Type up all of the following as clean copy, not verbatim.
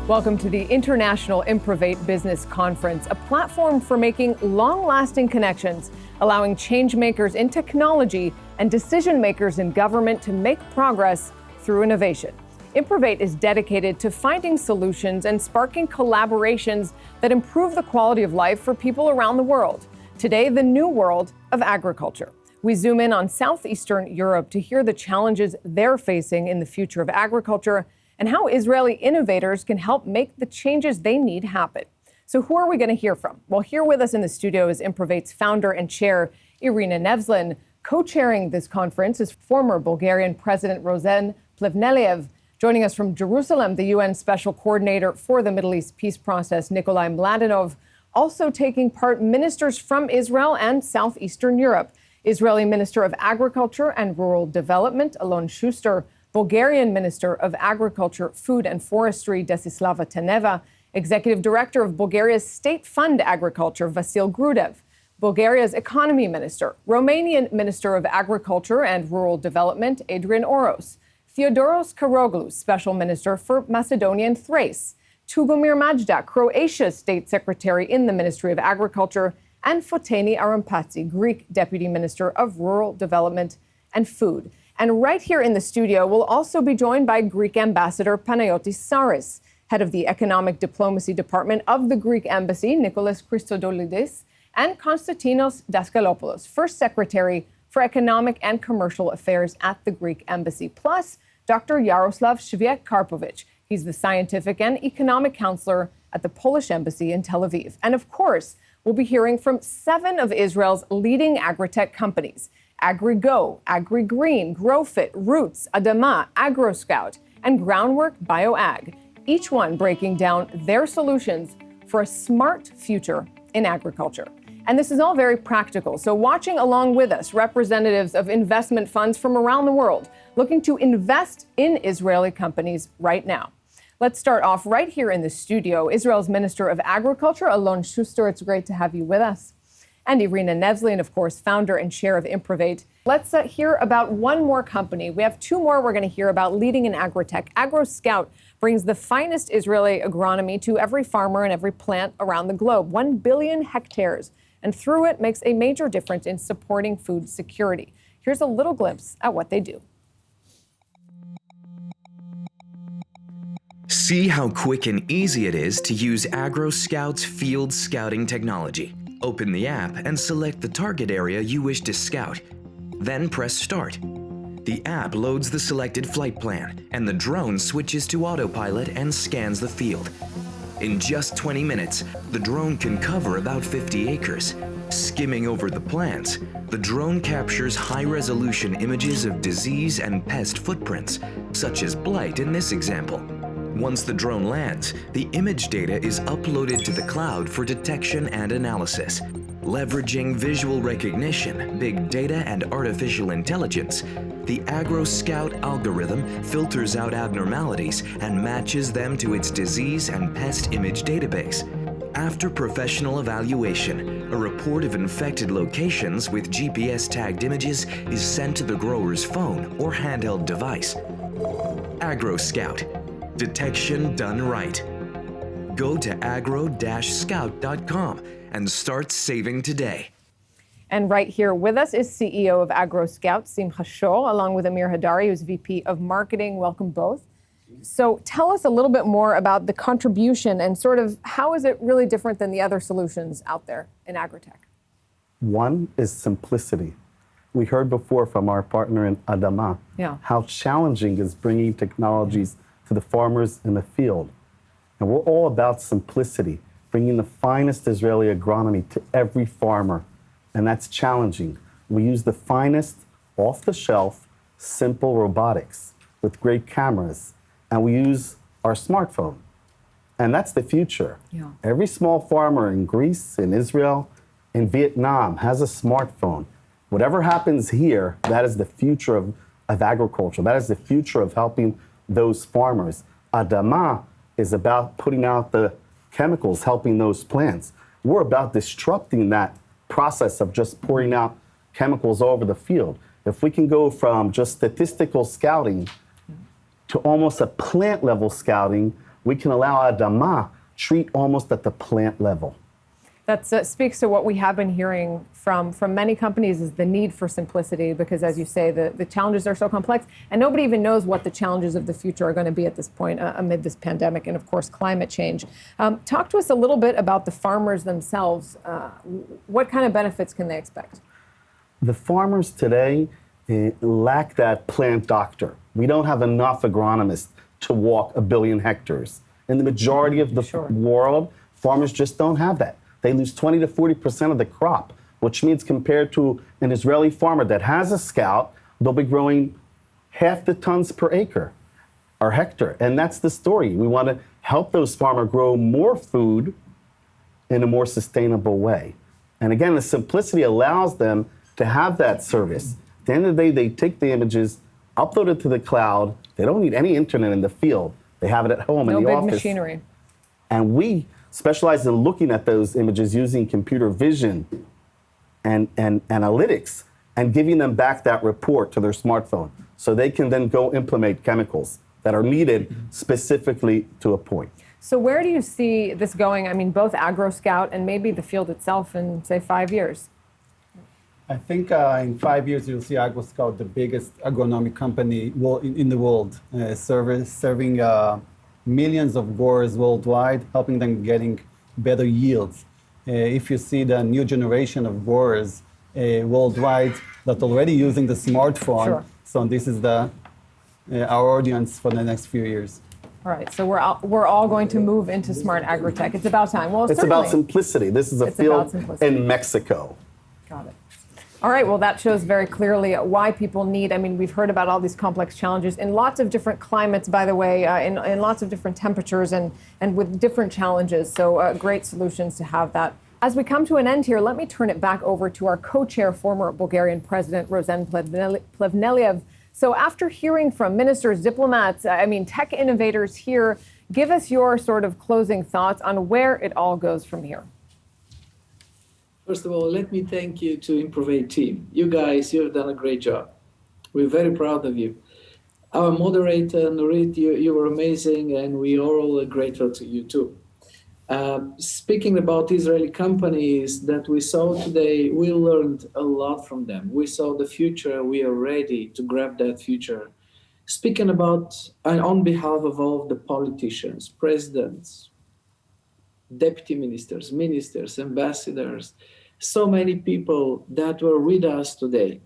Welcome to the International IMPROVATE Business Conference, a platform for making long-lasting connections, allowing change makers in technology and decision makers in government to make progress through innovation. IMPROVATE is dedicated to finding solutions and sparking collaborations that improve the quality of life for people around the world. Today, the new world of agriculture. We zoom in on southeastern Europe to hear the challenges they're facing in the future of agriculture and how Israeli innovators can help make the changes they need happen. So who are we going to hear from? Well, here with us in the studio is IMPROVATE's founder and chair, Irina Nevzlin. Co-chairing this conference is former Bulgarian President Rosen Plevneliev. Joining us from Jerusalem, the UN Special Coordinator for the Middle East Peace Process, Nikolai Mladenov. Also taking part, ministers from Israel and southeastern Europe. Israeli Minister of Agriculture and Rural Development, Alon Shuster. Bulgarian Minister of Agriculture, Food and Forestry, Desislava Teneva, Executive Director of Bulgaria's State Fund Agriculture, Vasil Grudev, Bulgaria's Economy Minister, Romanian Minister of Agriculture and Rural Development, Adrian Oros, Theodoros Karoglu, Special Minister for Macedonia and Thrace, Tugomir Majda, Croatia's State Secretary in the Ministry of Agriculture, and Foteni Arampatsi, Greek Deputy Minister of Rural Development and Food. And right here in the studio, we'll also be joined by Greek Ambassador Panayotis Saris, head of the Economic Diplomacy Department of the Greek Embassy, Nicholas Christodoulidis, and Konstantinos Daskalopoulos, First Secretary for Economic and Commercial Affairs at the Greek Embassy, plus Dr. Yaroslav Shviet-Karpovich. He's the Scientific and Economic Counselor at the Polish Embassy in Tel Aviv. And of course, we'll be hearing from 7 of Israel's leading agri-tech companies: AgriGo, AgriGreen, GrowFit, Roots, Adama, AgroScout, and Groundwork BioAg, each one breaking down their solutions for a smart future in agriculture. And this is all very practical. So watching along with us, representatives of investment funds from around the world looking to invest in Israeli companies right now. Let's start off right here in the studio. Israel's Minister of Agriculture, Alon Shuster, it's great to have you with us. And Irina Nevzlin, of course, founder and chair of IMPROVATE. Let's hear about one more company. We have 2 more we're going to hear about leading in agri-tech. AgroScout brings the finest Israeli agronomy to every farmer and every plant around the globe, 1 billion hectares, and through it makes a major difference in supporting food security. Here's a little glimpse at what they do. See how quick and easy it is to use AgroScout's field scouting technology. Open the app and select the target area you wish to scout. Then press Start. The app loads the selected flight plan, and the drone switches to autopilot and scans the field. In just 20 minutes, the drone can cover about 50 acres. Skimming over the plants, the drone captures high-resolution images of disease and pest footprints, such as blight in this example. Once the drone lands, the image data is uploaded to the cloud for detection and analysis. Leveraging visual recognition, big data, and artificial intelligence, the AgroScout algorithm filters out abnormalities and matches them to its disease and pest image database. After professional evaluation, a report of infected locations with GPS-tagged images is sent to the grower's phone or handheld device. AgroScout. Detection done right. Go to agro-scout.com and start saving today. And right here with us is CEO of AgroScout, Simcha Shor, along with Amir Hadari, who's VP of Marketing. Welcome both. So tell us a little bit more about the contribution and sort of how is it really different than the other solutions out there in agri-tech? One is simplicity. We heard before from our partner in Adama how challenging is bringing technologies to the farmers in the field. And we're all about simplicity, bringing the finest Israeli agronomy to every farmer. And that's challenging. We use the finest, off-the-shelf, simple robotics with great cameras. And we use our smartphone. And that's the future. Yeah. Every small farmer in Greece, in Israel, in Vietnam has a smartphone. Whatever happens here, that is the future of agriculture. That is the future of helping those farmers. Adama is about putting out the chemicals, helping those plants. We're about disrupting that process of just pouring out chemicals all over the field. If we can go from just statistical scouting to almost a plant level scouting, we can allow Adama treat almost at the plant level. That speaks to what we have been hearing from many companies is the need for simplicity because, as you say, the challenges are so complex and nobody even knows what the challenges of the future are going to be at this point amid this pandemic and, of course, climate change. Talk to us a little bit about the farmers themselves. What kind of benefits can they expect? The farmers today lack that plant doctor. We don't have enough agronomists to walk 1 billion hectares. In the majority of the world, farmers just don't have that. They lose 20 to 40% of the crop, which means compared to an Israeli farmer that has a Scout, they'll be growing half the tons per acre or hectare. And that's the story. We want to help those farmers grow more food in a more sustainable way. And again, the simplicity allows them to have that service. At the end of the day, they take the images, upload it to the cloud. They don't need any internet in the field. They have it at home in the office. No big machinery. And we specialize in looking at those images using computer vision and analytics and giving them back that report to their smartphone so they can then go implement chemicals that are needed specifically to a point. So where do you see this going? I mean, both AgroScout and maybe the field itself in, say, 5 years? I think in 5 years, you'll see AgroScout, the biggest agronomic company in the world, serving millions of growers worldwide, helping them getting better yields. If you see the new generation of growers worldwide that already using the smartphone, so this is our audience for the next few years. All right, so we're all going to move into smart agri-tech. It's about time. Well, it's about simplicity. This is a field in Mexico. Got it. All right, well, that shows very clearly why people need, I mean, we've heard about all these complex challenges in lots of different climates, by the way, in lots of different temperatures and with different challenges. So great solutions to have that. As we come to an end here, let me turn it back over to our co-chair, former Bulgarian President Rosen Plevneliev. So after hearing from ministers, diplomats, tech innovators here, give us your sort of closing thoughts on where it all goes from here. First of all, let me thank you to IMPROVATE team. You guys, you've done a great job. We're very proud of you. Our moderator, Nurit, you were amazing, and we are all grateful to you too. Speaking about Israeli companies that we saw today, we learned a lot from them. We saw the future. We are ready to grab that future. Speaking about, and on behalf of all of the politicians, presidents, deputy ministers, ambassadors, so many people that were with us today.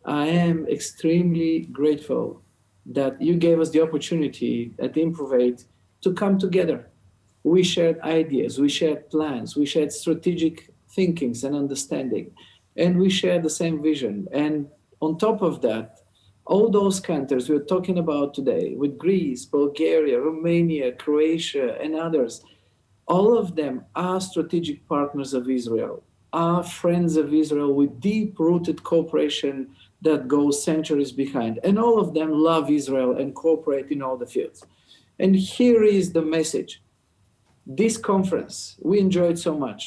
I am extremely grateful that you gave us the opportunity at IMPROVATE to come together. We shared ideas, we shared plans, we shared strategic thinkings and understanding, and we shared the same vision. And on top of that, all those countries we're talking about today, with Greece, Bulgaria, Romania, Croatia, and others, all of them are strategic partners of Israel, are friends of Israel with deep-rooted cooperation that goes centuries behind. And all of them love Israel and cooperate in all the fields. And here is the message. This conference, we enjoyed so much,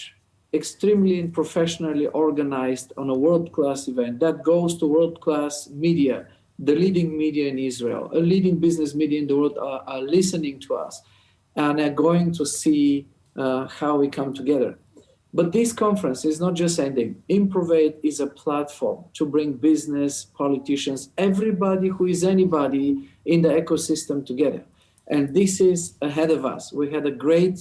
extremely and professionally organized on a world-class event that goes to world-class media, the leading media in Israel, a leading business media in the world are listening to us and are going to see how we come together. But this conference is not just ending. IMPROVATE is a platform to bring business, politicians, everybody who is anybody in the ecosystem together. And this is ahead of us. We had a great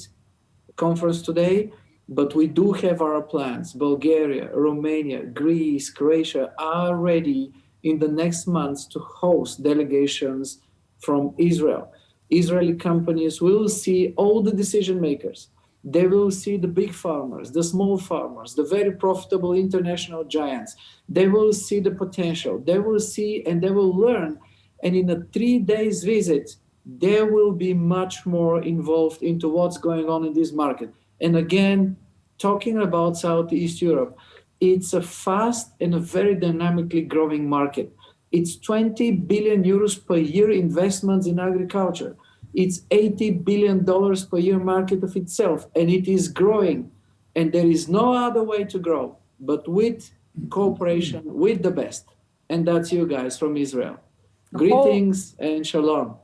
conference today, but we do have our plans. Bulgaria, Romania, Greece, Croatia are ready in the next months to host delegations from Israel. Israeli companies will see all the decision makers. They will see the big farmers, the small farmers, the very profitable international giants. They will see the potential. They will see and they will learn. And in a 3 days visit, they will be much more involved into what's going on in this market. And again, talking about Southeast Europe, it's a fast and a very dynamically growing market. It's 20 billion euros per year investments in agriculture. It's $80 billion per year market of itself, and it is growing. And there is no other way to grow but with cooperation with the best. And that's you guys from Israel. Greetings and shalom.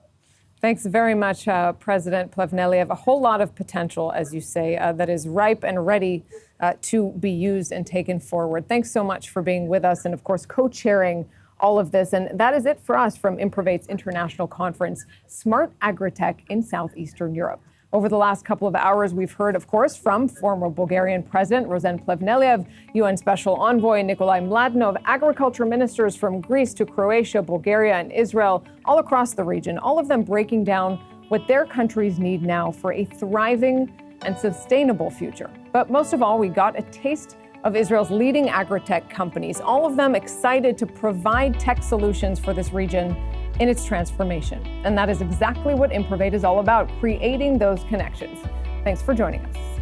Thanks very much, President Plevneliev. A whole lot of potential, as you say, that is ripe and ready to be used and taken forward. Thanks so much for being with us and, of course, co-chairing all of this. And that is it for us from IMPROVATE's International Conference, Smart Agri-Tech in Southeastern Europe. Over the last couple of hours, we've heard, of course, from former Bulgarian President Rosen Plevneliev, UN Special Envoy Nikolai Mladenov, agriculture ministers from Greece to Croatia, Bulgaria, and Israel, all across the region, all of them breaking down what their countries need now for a thriving and sustainable future. But most of all, we got a taste of Israel's leading agri-tech companies, all of them excited to provide tech solutions for this region in its transformation. And that is exactly what IMPROVATE is all about, creating those connections. Thanks for joining us.